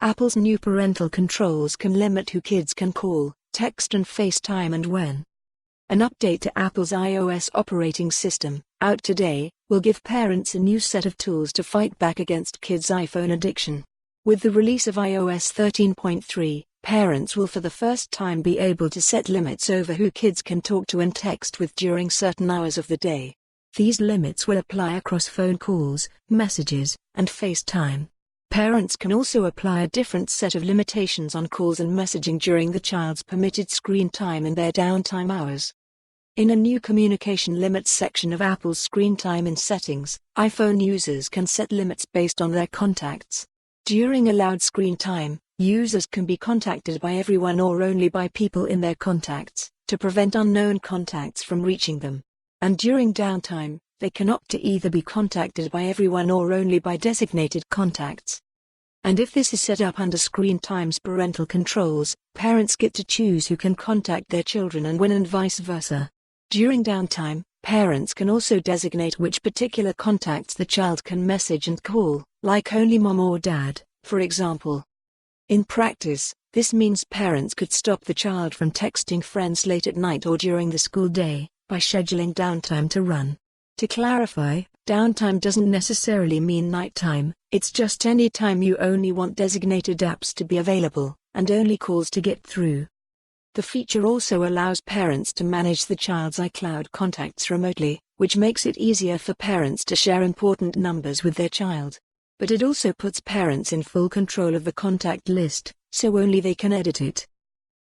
Apple's new parental controls can limit who kids can call, text and FaceTime and when. An update to Apple's iOS operating system, out today, will give parents a new set of tools to fight back against kids' iPhone addiction. With the release of iOS 13.3, parents will for the first time be able to set limits over who kids can talk to and text with during certain hours of the day. These limits will apply across phone calls, messages, and FaceTime. Parents can also apply a different set of limitations on calls and messaging during the child's permitted screen time and their downtime hours. In a new communication limits section of Apple's screen time in settings, iPhone users can set limits based on their contacts. During allowed screen time, users can be contacted by everyone or only by people in their contacts, to prevent unknown contacts from reaching them. And during downtime, they can opt to either be contacted by everyone or only by designated contacts. And if this is set up under Screen Time's parental controls, parents get to choose who can contact their children and when and vice versa. During downtime, parents can also designate which particular contacts the child can message and call, like only mom or dad, for example. In practice, this means parents could stop the child from texting friends late at night or during the school day, by scheduling downtime to run. To clarify, downtime doesn't necessarily mean nighttime, it's just any time you only want designated apps to be available, and only calls to get through. The feature also allows parents to manage the child's iCloud contacts remotely, which makes it easier for parents to share important numbers with their child. But it also puts parents in full control of the contact list, so only they can edit it.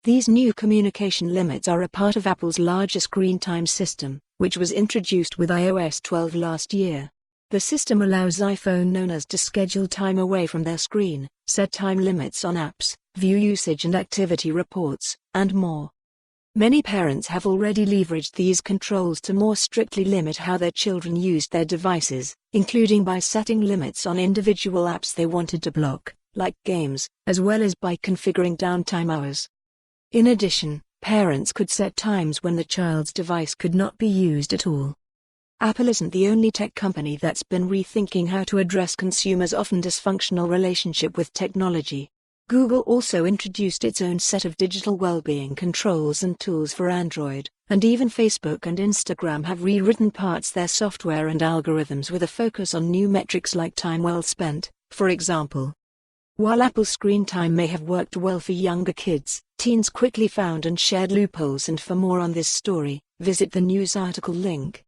These new communication limits are a part of Apple's larger screen time system, which was introduced with iOS 12 last year. The system allows iPhone owners to schedule time away from their screen, set time limits on apps, view usage and activity reports, and more. Many parents have already leveraged these controls to more strictly limit how their children used their devices, including by setting limits on individual apps they wanted to block, like games, as well as by configuring downtime hours. In addition, parents could set times when the child's device could not be used at all. Apple isn't the only tech company that's been rethinking how to address consumers' often dysfunctional relationship with technology. Google also introduced its own set of digital well-being controls and tools for Android, and even Facebook and Instagram have rewritten parts their software and algorithms with a focus on new metrics like time well spent, for example. While Apple's screen time may have worked well for younger kids, teens quickly found and shared loopholes. And for more on this story, visit the news article link.